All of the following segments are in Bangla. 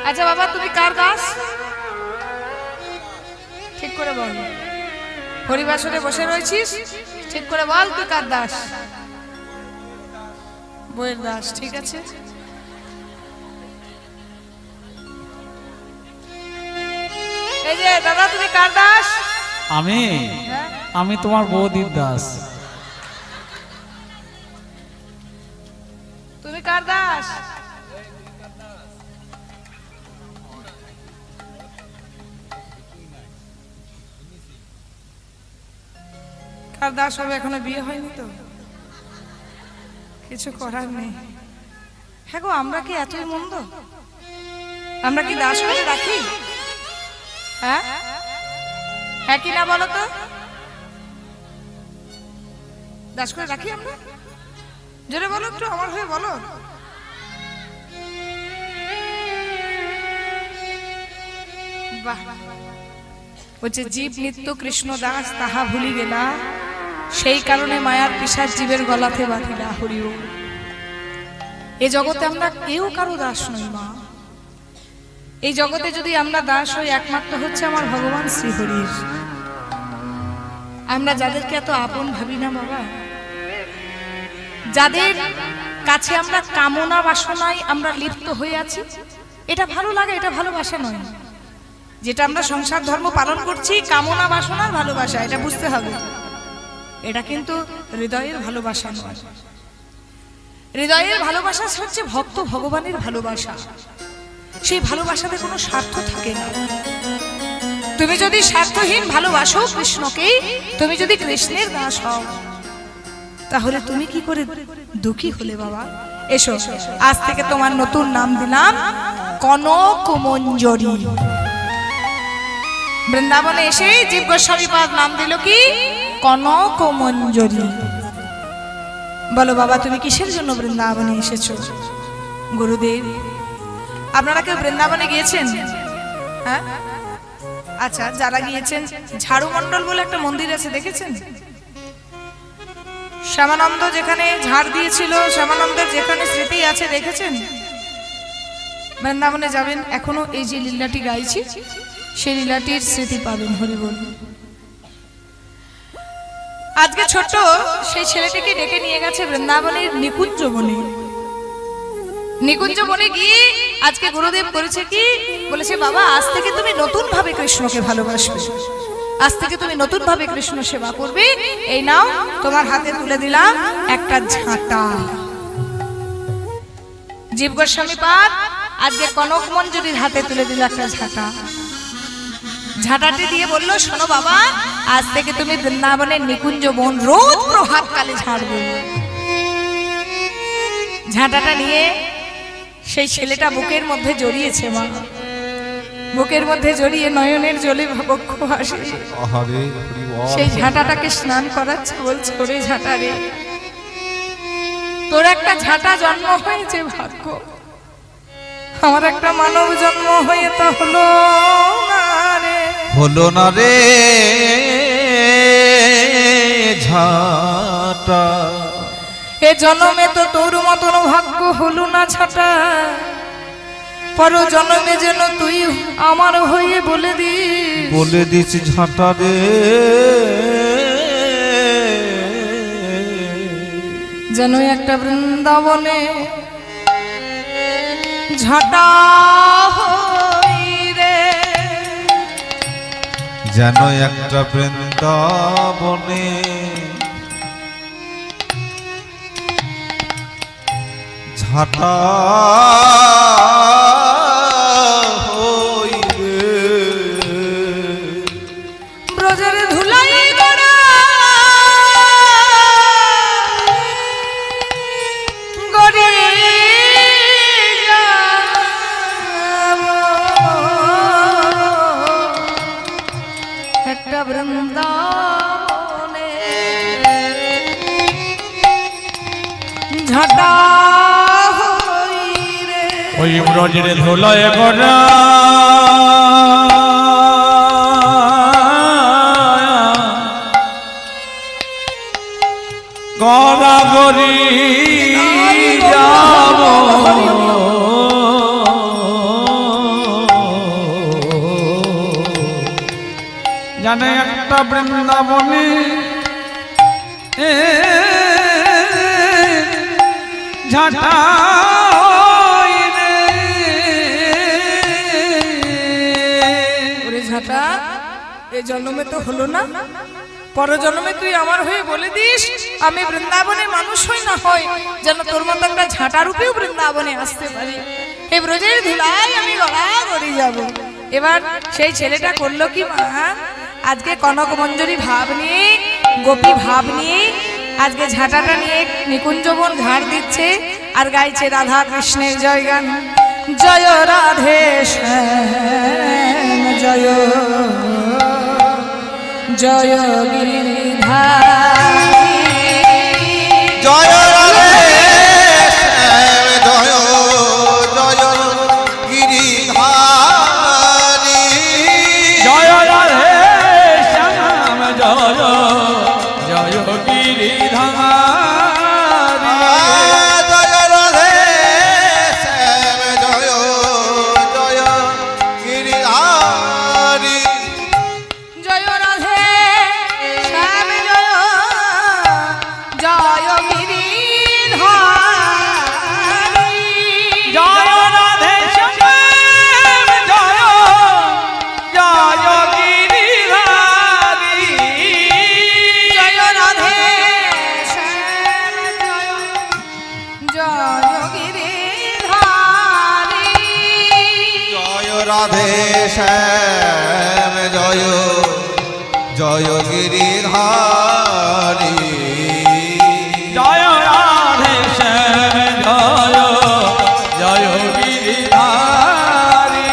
আচ্ছা বাবা তুমি কার দাস ঠিক করে বল। হরিবাসরে বসে রয়েছিস, ঠিক করে বল তুই কার দাস। বইয়ের দাস, ঠিক আছে। এই যে দাদা তুমি কার দাস? আমি তোমার বৌদির দাস। তুমি কার দাস? কার দাস হবে? এখনো বিয়ে হয়নি তো, কিছু করার নেই। হ্যাঁ গো, আমরা কি এতই মন্দ? আমরা কি দাস করে রাখি? হ্যাঁ হ্যাঁ কি না বলো তো? দাস করে রাখি আমরা? জোরে বলো একটু, আমার হয়ে বলো। বাহ, বলছে জীব নিত্য কৃষ্ণ দাস তাহা ভুলি গেলা, সেই কারণে মায়ার পিশাচ জীবের গলাতে বাঁধিলা। হরি ওম। এ জগতে আমরা কেউ কারো দাস নই মা। এই জগতে যদি আমরা দাস হই, একমাত্র হচ্ছে আমার ভগবান শ্রীহরির। আমরা যাদেরকে এত আপন ভাবি না বাবা, যাদের কাছে আমরা কামনা বাসনায় আমরা লিপ্ত হয়ে আছি, এটা ভালো লাগে, এটা ভালোবাসা নয়। যেটা আমরা সংসার ধর্ম পালন করছি কামনা বাসনার ভালোবাসা, এটা বুঝতে হবে। এটা কিন্তু হৃদয়ের ভালোবাসা নয়। হৃদয়ের ভালোবাসা হচ্ছে ভক্ত ভগবানের ভালোবাসা। সেই ভালোবাসাতে কোনো স্বার্থ থাকে না। তুমি যদি স্বার্থহীন ভালোবাসো কৃষ্ণকে, তুমি যদি কৃষ্ণের দাস হও, তাহলে তুমি কি করে দুঃখী হলে বাবা? এসো, আজ থেকে তোমার নতুন নাম দিলাম কনক মঞ্জরি। বৃন্দাবনে এসে জীব গোস্বামী পাদ নাম দিল কি? কনক মঞ্জরি। বলো বাবা তুমি কিসের জন্য বৃন্দাবনে এসেছো? গুরুদেব, আপনারা কেউ বৃন্দাবনে গিয়েছেন? হ্যাঁ, আচ্ছা, যারা গিয়েছেন, ঝাড়ু মণ্ডল বলে একটা মন্দির আছে, দেখেছেন? শ্যামানন্দ যেখানে ঝাড় দিয়েছিল, শ্যামানন্দের যেখানে স্মৃতি আছে, দেখেছেন? বৃন্দাবনে যাবেন, এখনো এই যে লীলাটি গাইছি সেই লীলাটির স্মৃতি পাবেন। হরি বল। আজকে ছোট্ট সেই ছেলেটিকে ডেকে নিয়ে গেছে বৃন্দাবনের নিকুঞ্জ বনে। নিকুঞ্জ বনে গিয়ে আজকে গুরুদেব করেছে কি, বলেছে বাবা আজ থেকে তুমি নতুন ভাবে কৃষ্ণকে ভালোবাসবে, আজ থেকে তুমি নতুন ভাবে কৃষ্ণ সেবা করবে। এই নাও, তোমার হাতে তুলে দিলাম একটা ঝাঁটা। জীব গোস্বামী পাদ আজকে কনক মঞ্জুরির হাতে তুলে দিল একটা ঝাঁটা। ঝাঁটাটি দিয়ে বললো, শোনো বাবা, আজ থেকে তুমি বৃন্দাবনের নিকুঞ্জ বন রোজ প্রভাতকালে ঝাড়বে। ঝাঁটাটা নিয়ে সেই ছেলেটা বুকের মধ্যে জড়িয়েছে মা, বুকের মধ্যে জড়িয়ে নয়নের জলে বক্ষ হাসে। সেই ঝাঁটাটাকে স্নান করাচ্ছে, বলছে ওরে ঝাঁটা রে, তোর একটা ঝাঁটা জন্ম হয়েছে, ভাগ্য। আমার একটা মানব জন্ম হয়ে তা হলো না রে, হলো না রে ঝাঁটা। এ জন্মে তো তোর মতন ভাগ্য হলো না ঝাঁটা, পর জন্মে যেন তুই আমার হয়ে বলে দিস ঝাঁটা রে, যেন একটা বৃন্দাবনে ঝাঁটা হই রে, যেন একটা বৃন্দাবনে ঝাঁটা হই রে। ব্রজের ধুলাই গড়া গড়ে একটা বৃন্দাবনে ঝাঁটা ওই ব্রজের ধুলায় গড়া গড়াগড়ি যাব জানে একটা বৃন্দাবনে ঝাঁটা ওরে ঝাঁটা, এ জন্মে তো হলো না, পর জন্মে তুই আমার হয়ে বলে দিস আমি বৃন্দাবনে মানুষ হই না হয় যেন তোর মতো একটা ঝাঁটা রূপেও বৃন্দাবনে আসতে পারি। এই ব্রজের ধুলায় আমি গলা করে যাব। এবার সেই ছেলেটা করলো কি মা, আজকে কনক মঞ্জরি ভাব নিয়ে, গোপী ভাব নিয়ে আজকে ঝাঁটাটা নিয়ে নিকুঞ্জবন ঘাড় দিচ্ছে আর গাইছে রাধা কৃষ্ণের জয় গান। জয় রাধে শ্যাম জয় জয় গিরিধারী, জয় রাধে শ্যাম জয় জয় গিরিধারী, জয় রাধে শ্যাম জয় জয় গিরিধারী, জয় রাধে শ্যাম জয় জয় গিরিধারী, জয় রাধে শ্যাম জয় জয় গিরিধারী, জয় রাধে শ্যাম জয় জয় গিরিধারী, জয় রাধে শ্যাম জয় জয় গিরিধারী, জয় রাধে শ্যাম জয় জয় গিরিধারী, জয় রাধে শ্যাম জয় জয় গিরিধারী,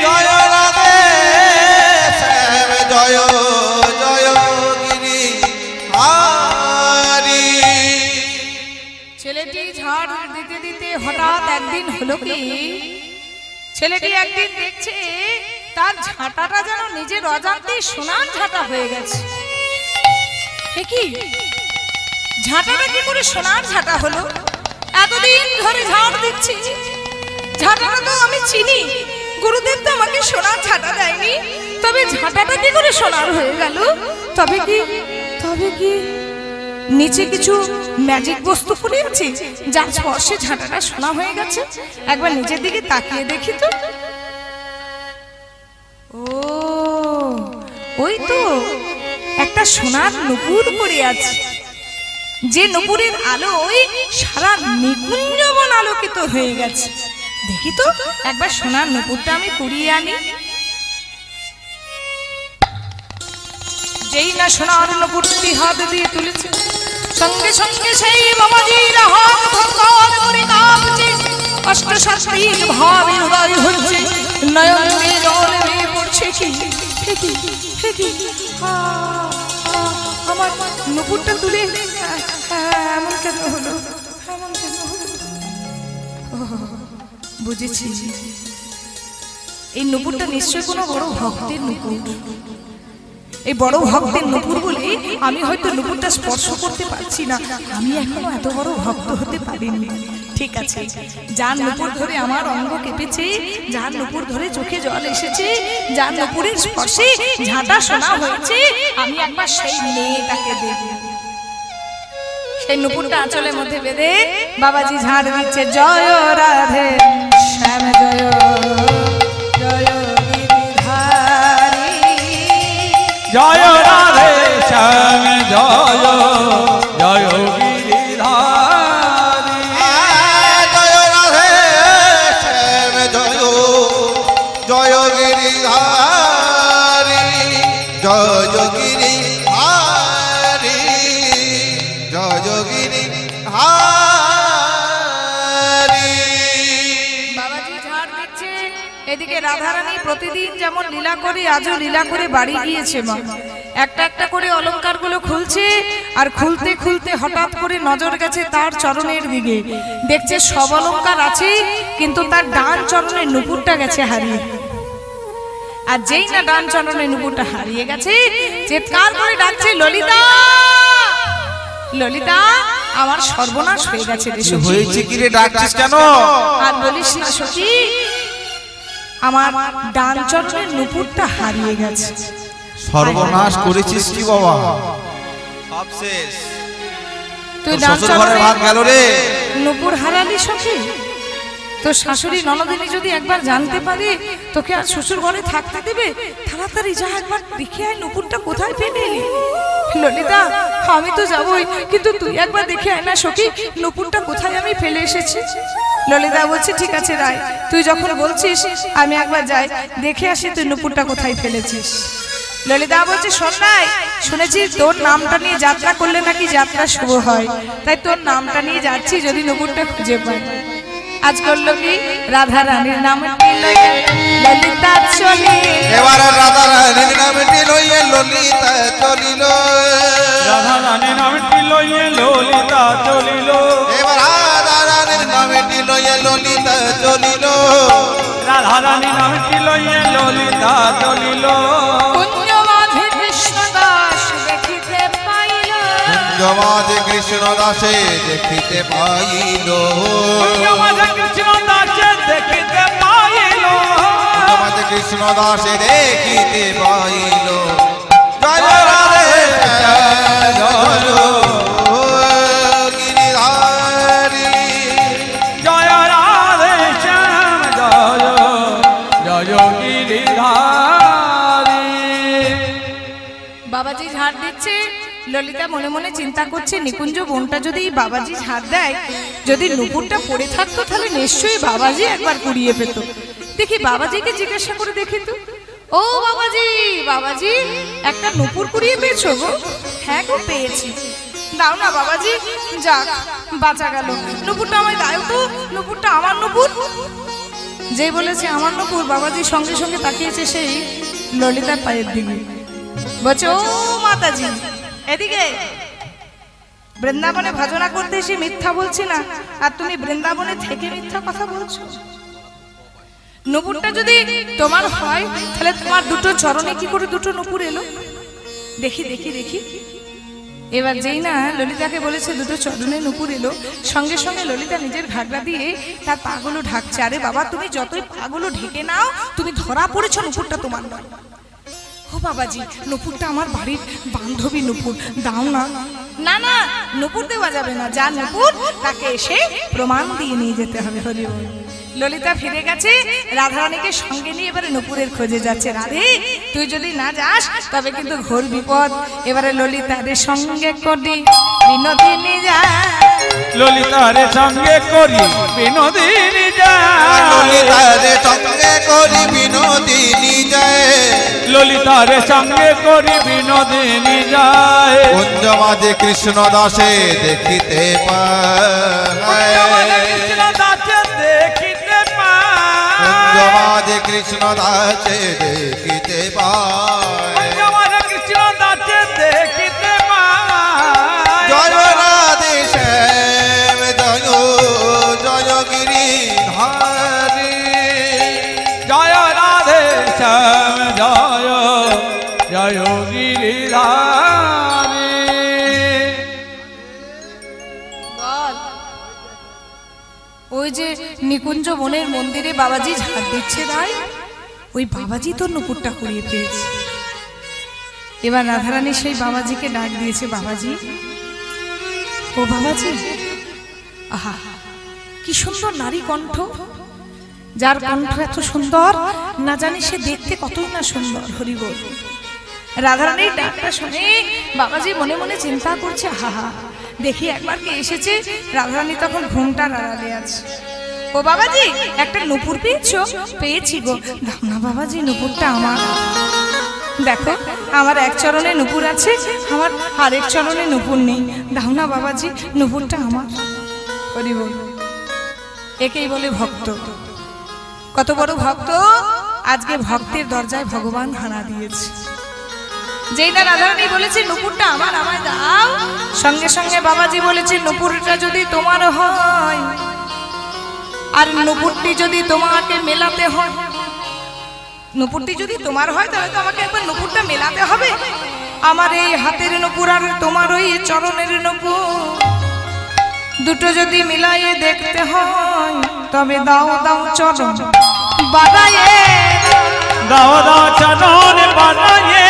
জয় রাধে শ্যাম জয় জয় গিরিধারী। ছেলেটি ঝাড় দিতে দিতে হঠাৎ একদিন হলো কি, ছেলেটি একদিন দেখছে তার ঝাঁটাটা যেন নিজের অজান্তেই সোনার ঝাঁটা হয়ে গেছে। এ কি, ঝাঁটাটা কি করে সোনার ঝাঁটা হলো? এতদিন ধরে ঝাড় দিচ্ছি, ঝাঁটাটা তো আমি চিনি, গুরুদেব তো আমাকে সোনার ঝাঁটা দেয়নি, তবে ঝাঁটাটা কি করে সোনার হয়ে গেল? তবে কি নিচে কিছু ম্যাজিক বস্তু পড়ে আছে যার স্পর্শে ঝাঁটাটা সোনা হয়ে গেছে? একবার নিচের দিকে তাকিয়ে দেখি তো। ও, ওই তো একটা সোনার নুপুর পড়ে আছে, যে নুপুরের আলোয় সারা নিকুঞ্জবন আলোকিত হয়ে গেছে। দেখি তো একবার সোনার নুপুরটা আমি কুড়িয়ে আনি। যেই না সোনার নুপুরটি হাত দিয়ে তুলেছে, সঙ্গে সঙ্গে সেই বাবাজির হাত ধরকার করে কাঁপছে, অষ্টশাস্ত্রীর ভাবে উদয় হচ্ছে, নয়ন দিয়ে জল বেয়ে পড়ছে। কি আমার নুপুরটা তুলে এমন কেন হলো, এমন কেন হলো? বুঝেছি, এই নুপুরটা নিশ্চয়ই কোনো বড় ভক্তের নুপুর। এই বড় ভক্তের নুপুর বলে আমি হয়তো নুপুরটা স্পর্শ করতে পারছি না, আমি এখনো এত বড় ভক্ত হতে পারিনি। ঠিক আছে, যার নুপুর ধরে আমার অঙ্গ কেঁপেছে, যার নুপুর ধরে চোখে জল এসেছে, যার নুপুরের স্পর্শে ঝাঁটা শোনা হয়েছে, আমি একবার সেই মেয়েটাকে দেব। সেই নুপুরটা আঁচলের মধ্যে বেঁধে বাবাজি ঝাড় দিচ্ছে। জয় রাধে শ্যাম জয় জয় গিরিধারী, জয় রাধে শ্যাম জয় জয় গিরিধারী, জয় রাধে শ্যাম জয় জয় গিরিধারী, জয় গিরিধারী, জয় গিরিধারী। বাবাজি ঝাড় দিচ্ছে, এদিকে রাধারানী প্রতিদিন যেমন লীলা করে আজও লীলা করে বাড়ি গিয়েছে। মা একটা একটা করে অলংকারগুলো খুলছে, আর খুলতে খুলতে হঠাৎ করে নজর গেছে তার চরণের দিকে, দেখছে সব অলংকার আছে কিন্তু তার ডান চরণের নুপুরটা গেছে হারিয়ে। আর যেই না ডান চরণের নুপুরটা হারিয়ে গেছে, চিৎকার করে ডাকছে, ললিতা ললিতা, আমার সর্বনাশ হয়ে গেছে রে সখী। হয়েছে কি রে, ডাকছিস কেন? আর বলিস না সখী, আমার ডান চরণের নুপুরটা হারিয়ে গেছে। সর্বনাশ করেছিস কি বাবা? সব শেষ। তুই তোর শ্বশুর ঘরের ভাত গেল রে। নুপুর হারালি সখী, তোর শাশুড়ি ননদিনী যদি একবার জানতে পারে তোকে আর শ্বশুর ঘরে থাকতে দেবে? তাড়াতাড়ি যা, একবার দেখে আয় নুপুরটা কোথায় ফেলে এলি। ললিতা, আমি তো যাবই, কিন্তু তুই একবার দেখে আয় না সখী, নুপুরটা কোথায় আমি ফেলে এসেছি। ললিতা বলছে ঠিক আছে রায়, তুই যখন বলছিস আমি একবার যাই, দেখে আসি তুই নুপুরটা কোথায় ফেলেছিস। ললিতা বলছে শোন নাই, শুনেছি তোর নামটা নিয়ে যাত্রা করলে নাকি যাত্রা শুভ হয়, তাই তোর নামটা নিয়ে যাচ্ছি, যদি নুপুরটা খুঁজে পাই। আজ করলো কি রাধা রানীর নাম ললিতা চলি, এবার রাধা রানীর নামটি লইয়ে ললিতা চলিল। রাধা রানী নামটি লইয়ে ললিতা চলিল। এবার রাধা রানীর নামটি লইয়ে ললিতা চলিল। রাধা রানী নামটি লইয়ে ললিতা চলিল। কুঞ্জ মাঝে কৃষ্ণ দাস দেখিতে পাইল, জমাতে কৃষ্ণ দাসে দেখিতে পাইল। জমাতে কৃষ্ণ দাসে দেখিতে পাইল। জমাতে কৃষ্ণ দাসে দেখিতে পাইল। জয় রাধে জয় গিরিধারী। জয় রাধে শ্যাম জয় জয় গিরিধারী। বাবাজি ঝাড় দিচ্ছে। ললিতা মনে মনে চিন্তা করছে, নিকুঞ্জ বোনটা যদি বাবাজি ঝাড় দেয়, যদি নুপুরটা পড়ে থাকতো তাহলে নিশ্চয়ই বাবাজি একবার কুড়িয়ে পেত। দেখি বাবাজিকে জিজ্ঞাসা করে দেখি তো। ও বাবাজি, বাবাজি একটা নুপুর কুড়িয়ে পেয়েছো গো? হ্যাঁ গো পেয়েছি। দাও না বাবাজি, যাক বাঁচা গেল। নুপুরটা আমায় দাও তো, নুপুরটা আমার নুপুর। যে বলেছে আমার নুপুর, বাবাজি সঙ্গে সঙ্গে তাকিয়েছে সেই ললিতার পায়ের দিকে। বলছে ও মাতাজি এদিকে, বৃন্দাবনে ভজনা করতে এসে মিথ্যা বলছি না, আর তুমি বৃন্দাবনে থেকে মিথ্যা কথা বলছো। নুপুরটা যদি তোমার হয় তাহলে তোমার দুটো চরণে কি করে দুটো নুপুর এলো? দেখি দেখি দেখি। এবার যেই না ললিতাকে বলেছে দুটো চরণে নুপুর এলো, সঙ্গে সঙ্গে ললিতা নিজের ঘাগরা দিয়ে তার পাগুলো ঢাকছে। আরে বাবা, তুমি যতই পাগুলো ঢেকে নাও, তুমি ধরা পড়েছো, নুপুরটা তোমার নয়। ও বাবাজি, নুপুরটা আমার বাড়ির বান্ধবী নুপুর, দাও না। না না, নুপুর দেওয়া যাবে না, যা নুপুর তাকে এসে প্রমাণ দিয়ে নিয়ে যেতে হবে। হরি বল। ললিতা ফিরে গেছে, রাধারানীকে সঙ্গে নিয়ে এবারে নুপুরের খোঁজে যাচ্ছে। রাধে, তুই যদি না যাস তবে কিন্তু ঘোর বিপদ। এবারে ললিতারে সঙ্গে করি বিনোদিনী যায়, ললিতারে সঙ্গে করি বিনোদিনী যায়। ললিতারে সঙ্গে করি বিনোদিনী যায়। ললিতারে সঙ্গে করি বিনোদিনী যায়। কুঞ্জ মাঝে কৃষ্ণ দাসে দেখিতে পায়। কৃষ্ণ দাসে দেখিতে পায়। কুঞ্জ মাঝে কৃষ্ণ দাসে দেখিতে পায়। কৃষ্ণ দাসে দেখিতে পায়। জয় রাধে শ্যাম জয় জয় গিরিধারী। জয় রাধে শ্যাম জয় জয় গিরিধারী। ওই যে নিকুঞ্জ বনের মন্দিরে বাবাজি ঝাড় দিচ্ছে রায়, ওই বাবাজি তো নুপুরটা কুড়িয়ে পেয়েছে। এবার রাধারানী সেই বাবাজিকে ডাক দিয়েছে, বাবাজি, ও বাবাজি, আহা কি সুন্দর নারী কণ্ঠ, যার কণ্ঠ এত সুন্দর না জানি সে দেখতে কতই না সুন্দর। হরি বল। রাধারানীর ডাকটা শুনে বাবাজি মনে মনে চিন্তা করছে, হা হা দেখি একবার কে এসেছে। রাধারানী তখন ঘুমটার আড়ালে আছে। ও বাবাজি, একটা নুপুর পেয়েছো? পেয়েছি গো। দাও না বাবাজি, নুপুরটা আমার। দেখো আমার এক চরণে নুপুর আছে, আমার আরেক চরণে নুপুর নেই। দাও না বাবাজি, নুপুরটা আমার। হরি বল। একেই বলে ভক্ত। কত বড় ভক্ত, আজকে ভক্তের দরজায় ভগবান হানা দিয়েছে। যেই না রাধারানী বলেছে নুপুরটা আমার, আমায় দাও, সঙ্গে সঙ্গে বাবাজি বলেছে নুপুরটা যদি তোমার হয় আর নুপুরটি যদি তোমাকে মেলাতে হয়, নুপুরটি যদি তোমার হয় তাহলে তো আমাকে একবার নুপুরটা মেলাতে হবে। আমার এই হাতের নুপুর আর তোমার ওই চরণের নুপুর দুটো যদি মিলাইয়ে দেখতে হয়, তবে দাও দাও চরণ বাদায়ে, দাও দাও চরণ বাদায়ে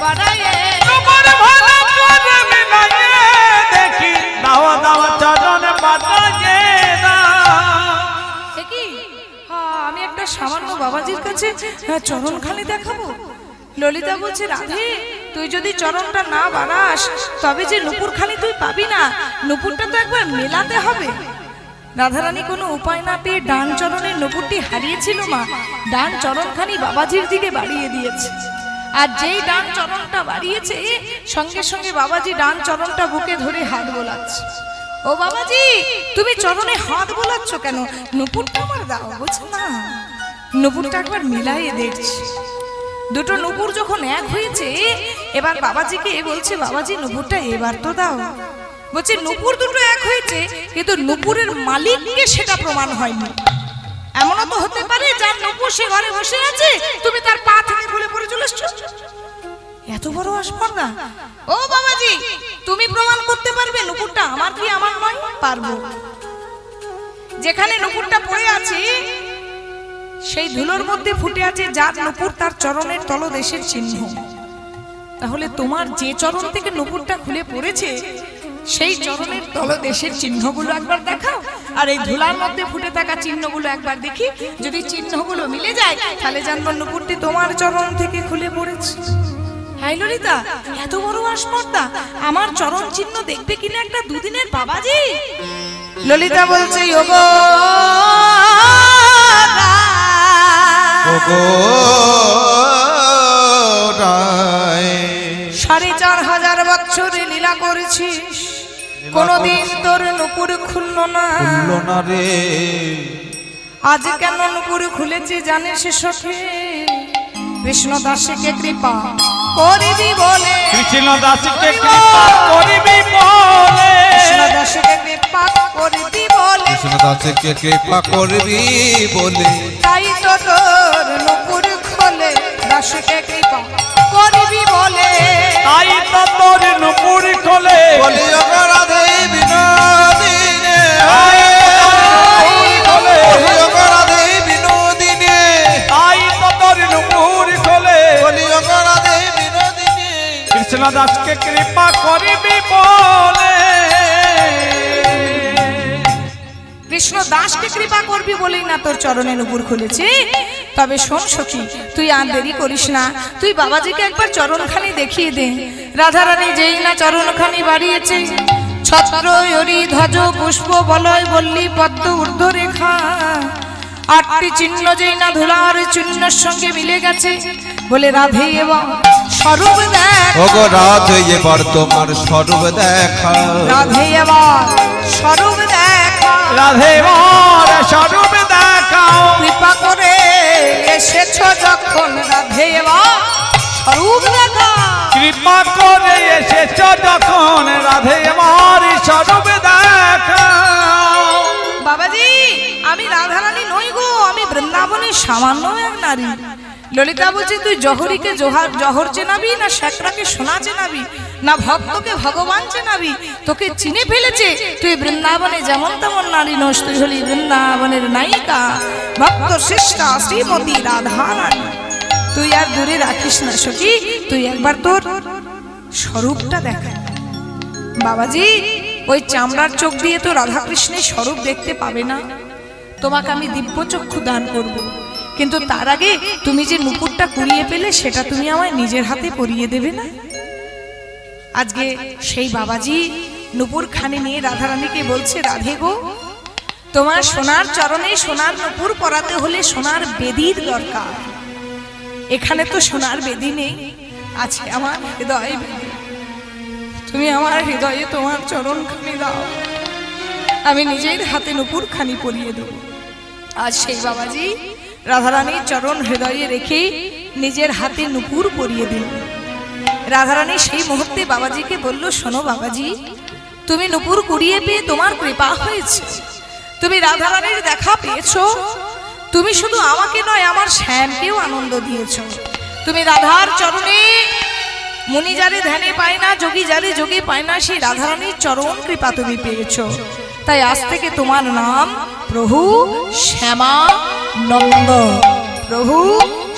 বাড়ায়ে তোমার ভালো করে মিলাইয়ে দেখি দাও দাও চরণ বাটায়ে কি আমি একটা সামান্য বাবাজির কাছে চরণখানি দেখাবো? ললিতা বলছে, রাধে তুই যদি চরণটা না বাড়াস তবে যে নুপুরখানি তুই পাবি না, নুপুরটা তো একবার মেলাতে হবে। রাধারানী কোনো উপায় না পেয়ে ডান চরণের নুপুরটি হারিয়েছিল মা, ডান চরণখানি বাবাজির দিকে বাড়িয়ে দিয়েছে। আর যেই ডান চরণটা বাড়িয়েছে সঙ্গে সঙ্গে বাবাজি ডান চরণটা বুকে ধরে হাত বোলাচ্ছে। ও বাবাজি, তুমি চরণে হাত বোলাচ্ছ কেন? নুপুরটা আমার দাও। বলছে না, নুপুরটা একবার মিলাইয়ে দেখছি। দুটো নুপুর যখন এক হয়েছে এবার বাবাজিকে বলছে, বাবাজি নুপুরটা এবার তো দাও। বলছে নুপুর দুটো এক হয়েছে কিন্তু নুপুরের মালিককে সেটা প্রমাণ হয়নি। এমনও তো হতে পারে যার নুপুর সে ঘরে বসে আছে, তুমি তার পা থেকে খুলে পড়ে চলে এসছো। এত বড় আসপর্দা! ও বাবাজি, তুমি প্রমাণ করতে পারবে নুপুরটা আমার কি আমার নয়? পারবো। যেখানে নুপুরটা পড়ে আছে সেই ধুলোর মধ্যে ফুটে আছে যার নুপুর তার চরণের তলদেশের চিহ্ন। তাহলে তোমার যে চরণ থেকে নুপুরটা খুলে পড়েছে সেই চরণের তলদেশের চিহ্নগুলো একবার দেখাও, আর এই ধুলার মধ্যে ফুটে থাকা চিহ্নগুলো একবার দেখি। যদি চিহ্নগুলো মিলে যায় তাহলে জানবো নুপুরটি তোমার চরণ থেকে খুলে পড়েছে। হাই ললিতা, এত বড় আসপর্দা, আমার চরণ চিহ্ন দেখবে কিনা একটা দুদিনের বাবাজি? ললিতা বলছে, ওগো ৪,৫০০ বছরে লীলা করেছিস, কোনদিন তোর নুপুর খুললো না রে। আজ কেন নুপুর খুলেছে জানিস সখী? কৃষ্ণ দাসকে কৃপা করিবি বলে, কৃষ্ণ দাসকে কৃপা করিবি বলে, কৃষ্ণ দাসকে কৃপা করিবি বলে, কৃষ্ণ দাসকে কৃপা করবি বলে, তাই তো তোর নুপুর খোলে দাসকে কৃপা করিবি বলে, তাই তো তোর নুপুর খোলে বলি রাধে বিনোদিনে, বলি রাধে বিনোদিনে, তাই তো তোর নুপুর খোলে বলি রাধে বিনোদিনে, কৃষ্ণ দাসকে কৃপা করিবি বলে। কৃষ্ণ দাসকে কৃপা করবি বলেই না তোর চরণের উপর খুলেছে। তবে শোন সখী, তুই আর দেরি করিস না, তুই বাবাজিকে একবার চরণখানি দেখিয়ে দে। রাধারানী যেই না চরণখানি বাড়িয়েছে, ছত্র হরি ধ্বজ পুষ্প বলয় বল্লী পদ্ম ঊর্ধ্ব রেখা, ৮টি চিহ্ন যেই না ধুলার চিহ্নের সঙ্গে মিলে গেছে। বলে রাধে এবং স্বরূপ দেখ, ওগো রাধে এবার তোমার স্বরূপ দেখা, রাধে এবার স্বরূপ দেখা, রাধে মোর স্বরূপ দেখাও, কৃপা করে এসেছ যখন রাধে এবার স্বরূপ দেখা, কৃপা করে এসেছ যখন রাধে মোর স্বরূপ দেখাও। বাবাজি, আমি রাধারানী নই গো, আমি বৃন্দাবনের সামান্য এক নারী। ললিতা বলছে, তুই জহরিকে জহর চেনাবি না শেখরাকে সোনা চেনাবি, না ভক্তকে ভগবান চেনাবি? তোকে চিনে ফেলেছে, তুই বৃন্দাবনে যেমন তেমন নারী নস, তুই হলি বৃন্দাবনের নায়িকা, ভক্ত শ্রেষ্ঠা শ্রীমতী রাধা রানী। তুই আর দূরে রাখিস না সখী, তুই একবার তোর স্বরূপটা দেখা। বাবাজি, ওই চামড়ার চোখ দিয়ে তো রাধাকৃষ্ণের স্বরূপ দেখতে পাবে না, তোমাকে আমি দিব্য চক্ষু দান করব, কিন্তু তার আগে তুমি যে নুপুরটা কুড়িয়ে পেলে সেটা তুমি আমায় নিজের হাতে পরিয়ে দেবে না? আজকে সেই বাবাজি নুপুর খানি নিয়ে রাধারানীকে বলছে, রাধে গো, তোমার সোনার চরণে সোনার নুপুর পরাতে হলে সোনার বেদির দরকার। এখানে তো সোনার বেদি নেই, আছে আমার হৃদয় বেদি। তুমি আমার হৃদয়ে তোমার চরণ খানি দাও, আমি নিজের হাতে নুপুর খানি পরিয়ে দেব। আজ সেই বাবাজি রাধারানীর চরণ হৃদয়ে রেখে নিজের হাতে নুপুর পরিয়ে দিল। রাধারানী সেই মুহূর্তে বাবাজিকে বলল, শোনো বাবাজি, তুমি নুপুর কুড়িয়ে পেয়ে তোমার কৃপা হয়েছে, তুমি রাধারানীর দেখা পেয়েছো, তুমি শুধু আমাকে নয় আমার শ্যামকেও আনন্দ দিয়েছো। তুমি রাধার চরণে, মুনি যারে ধ্যানে পায় না, যোগী যারে যোগে পায় না, সেই রাধারানীর চরণ কৃপা তুমি পেয়েছো। তাই আজ থেকে তোমার নাম প্রভু শ্যামানন্দ, প্রভু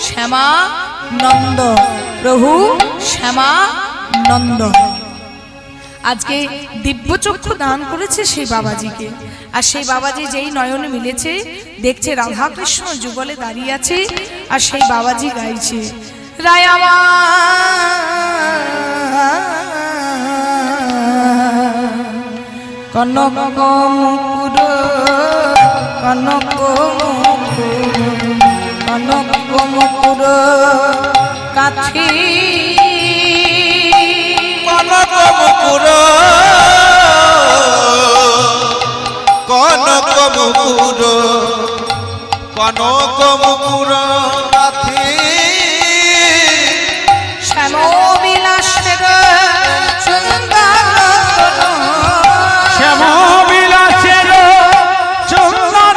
শ্যামানন্দ। নন্দ, প্রভু শ্যামানন্দ। আজকে দিব্যচক্ষু দান করেছে সেই বাবাজিকে, আর সেই বাবাজি যেই নয়নে মিলেছে দেখছে রাধাকৃষ্ণ যুগলে দাঁড়িয়ে আছে, আর সেই বাবাজি গাইছে রায় কনক মুকুর কনক কনক মুকুর কাছে কনক মুকুর কনক মুকুর কনক মুকুর কাছে শ্যামবিলাসের সুন্দর শ্যামবিলাসের সুন্দর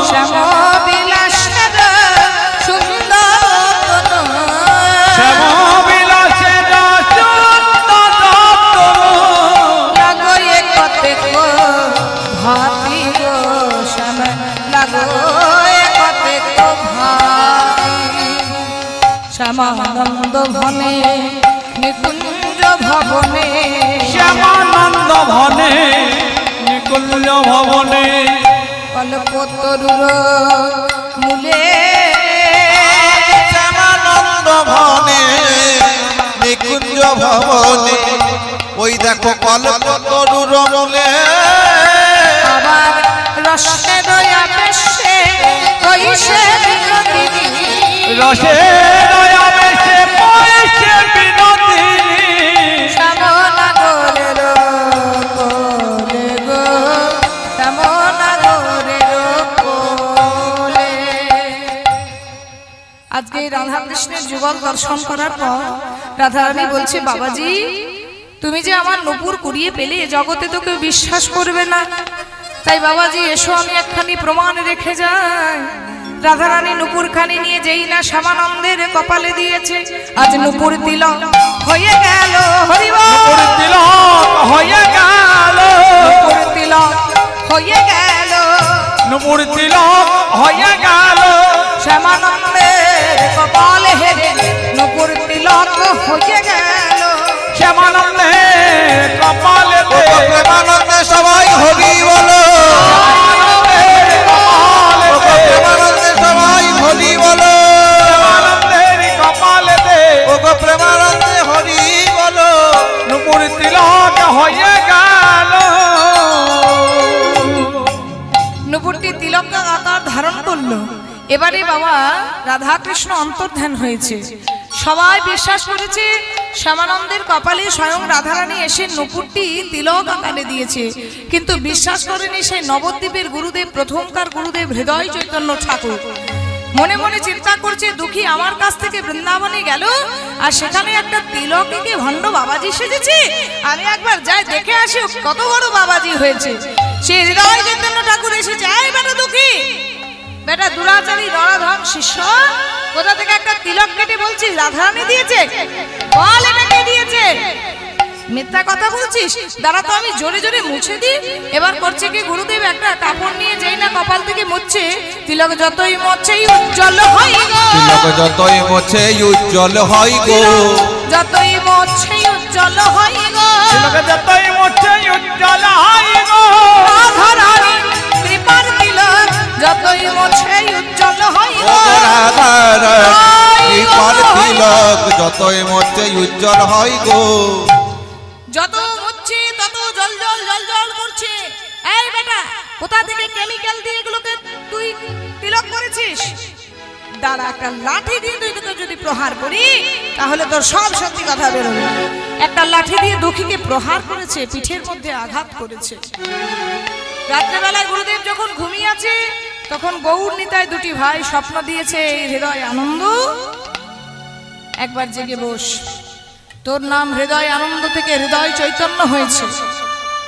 শ্যামবিলাসের সুন্দর শ্যামবিলাসের সুন্দর লাগয়ে কতেক ভাতি গো শ্যাম লাগয়ে কতেক ভাতি শ্যামানন্দ ভনে নিকুঞ্জ ভবনে শ্যামানন্দ ভনে নিকুঞ্জ ভবনে কল্পতরুর মূলে শ্যামানন্দ ভবনে নিকুঞ্জ ভবনে ওই দেখো কল্পতরুর মূলে আবার রসের আবেশে কইছে বিনোদিনী রসের আবেশে পয়সে বিনোদিনী শ্যামনগরের কোলে গো শ্যামনগরের কোলে। আজকে রাধাকৃষ্ণের যুগল দর্শন করার পর রাধারানী বলছে বাবাজি তুমি যে আমার নূপুর কুড়িয়ে পেলে জগতে তো কেউ বিশ্বাস করবে না, তাই বাবাজি এসো আমি একখানি প্রমাণ রেখে যাই। রাধারানী নূপুর খানি নিয়ে যেই না শ্যামানন্দের কপালে দিয়েছে, আজ নূপুর তিলক হয়ে গেল হরিবল তিলক হয়ে গেল নূপুর তিলক হয়ে গেল নূপুর তিলক হয়ে গেল শ্যামানন্দের কপালে হেরে নূপুর তিলক হয়ে গেল শ্যামানন্দের কপালে প্রেমানন্দে সবাই হরি বলো প্রেমানন্দে সবাই হরি বলো শ্যামানন্দের কপালে ওগো প্রেমানন্দে হরি বলো নূপুর তিলক হয়ে গেল নূপুরটি তিলক আকার ধারণ করলো। এবারে বাবা রাধাকৃষ্ণ অন্তর্ধান হয়েছে, সবাই বিশ্বাস করেছে শ্যামানন্দের কপালে স্বয়ং রাধারানী এসে নূপুরটি তিলক আকারে দিয়েছে, কিন্তু বিশ্বাস করেনি সেই নবদ্বীপের গুরুদেব প্রথমকার গুরুদেব হৃদয় চৈতন্য ঠাকুর। মনে মনে চিন্তা করছে দুঃখী আমার কাছ থেকে বৃন্দাবনে গেল আর সেখানে একটা তিলকে ভণ্ড বাবাজি সেজেছে, আমি একবার যাই দেখে আসি কত বড় বাবাজি হয়েছে। সে হৃদয় চৈতন্য ঠাকুর এসেছে, এই বেটা দুঃখী বেটা দুরাচারী নরাধম শিষ্য, কোথা থেকে একটা তিলক কেটে বলছিস রাধারানী দিয়েছে, বল এটা কে দিয়েছে? মিথ্যা কথা বলছিস, দাঁড়া তো আমি জোরে জোরে মুছে দিই। এবার করছে কি গুরুদেব একটা কাপড় নিয়ে যেই না কপাল থেকে মুছছে, তিলক যতই মুছে উজ্জ্বল হয় গো, তিলক যতই মোছে উজ্জ্বল হয় গো, যতই মুছে উজ্জ্বল হয় গো, তিলক যতই মোছে উজ্জ্বল হয় গো, রাধারানী কৃপার তিলক যতই মুছে উজ্জ্বল হয় গো, কৃপার তিলক যতই মোছে উজ্জ্বল হয় গো, যত মুছছে তত জল জল জল জল করছে। এই বেটা কোথা থেকে কেমিক্যাল দিয়ে এগুলোকে তুই তিলক করেছিস? দাঁড়া একটা লাঠি দিয়ে তুই তোকে যদি প্রহার করি তাহলে তোর সব সত্যি কথা বেরোবে। একটা লাঠি দিয়ে দুঃখীকে প্রহার করেছে, পিঠের মধ্যে আঘাত করেছে। রাত্রেবেলায় গুরুদেব যখন ঘুমিয়ে আছে তখন গৌর নিতাই দুটি ভাই স্বপ্ন দিয়েছে, এই হৃদয় আনন্দ একবার জেগে বস, তোর নাম হৃদয় আনন্দ থেকে হৃদয় চৈতন্য হয়েছে,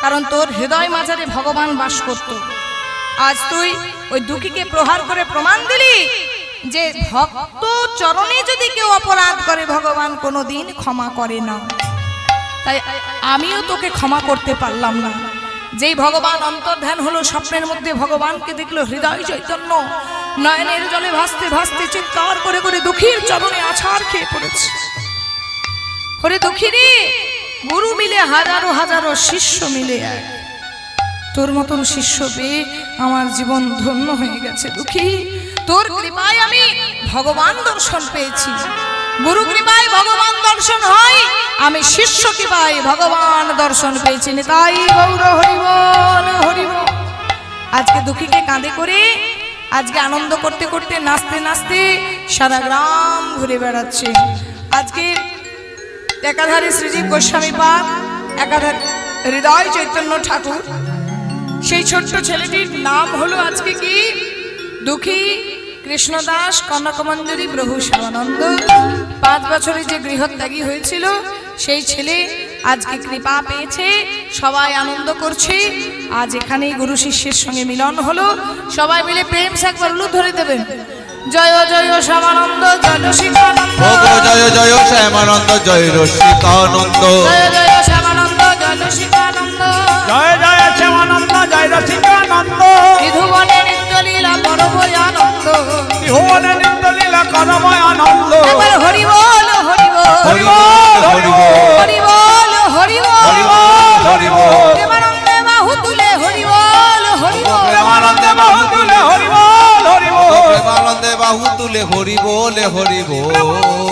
কারণ তোর হৃদয় মাঝারে ভগবান বাস করত। আজ তুই ওই দুঃখীকে প্রহার করে প্রমাণ দিলি যে ভক্ত চরণে যদি কেউ অপরাধ করে ভগবান কোনোদিন ক্ষমা করে না, তাই আমিও তোকে ক্ষমা করতে পারলাম না। যেই ভগবান অন্তর্ধান হলো, স্বপ্নের মধ্যে ভগবানকে দেখলো, হৃদয় চৈতন্য নয়নের জলে ভাসতে ভাসতে চিৎকার করে করে দুঃখীর চরণে আছাড় খেয়ে পড়েছে। ওরে দুঃখী রে, গুরু মিলে হাজারো হাজারো, শিষ্য মিলে এক, তোর মতন শিষ্য পেয়ে আমার জীবন ধন্য হয়ে গেছে। দুঃখী, তোর কৃপায় আমি ভগবান দর্শন পেয়েছি। গুরু কৃপায় ভগবান দর্শন হয়, আমি শিষ্য কৃপায় ভগবান দর্শন পেয়েছি। তাই গৌর হরি বল, হরি বল। আজকে দুঃখীকে কাঁধে করে, আজকে আনন্দ করতে করতে, নাচতে নাচতে সারা গ্রাম ঘুরে বেড়াচ্ছে। আজকে একাধারে শ্রীজীব গোস্বামী পাদ, একাধারে হৃদয় চৈতন্য ঠাকুর। সেই ছোট্ট ছেলেটির নাম হলো আজকে কি? দুঃখী কৃষ্ণদাস কনকমঞ্জরী প্রভু শ্যামানন্দ। 5 বছরে যে গৃহত্যাগী হয়েছিল, সেই ছেলে আজকে কৃপা পেয়েছে, সবাই আনন্দ করছে। আজ এখানেই গুরু শিষ্যের সঙ্গে মিলন হলো। সবাই মিলে প্রেম সে একবার উলু ধরে দেবেন। জয় জয় শ্যামানন্দ, জয় রসিকানন্দ, জয় জয় শ্যামানন্দ, জয় রসিকানন্দ, জয় জয় শ্যামানন্দ, জয় রসিকানন্দ, জয় জয় শ্যামানন্দ, জয় রসিকানন্দ। ত্রিভুবনে নিত্যলীলা পরময় আনন্দ, ত্রিভুবনে নিত্যলীলা করময় আনন্দ। একবার হরি বল, হরি বল, হরি বল, হরি বল, হরি বল, হরি বল, হরি বল, হরি বল। প্রেমানন্দে বাহু তুলে হরি বল, হরি বল, প্রেমানন্দে বাহু তুলে হরি বল, হরি বল। প্রেমানন্দে বাহু তুলে হরি বল, হরি বল।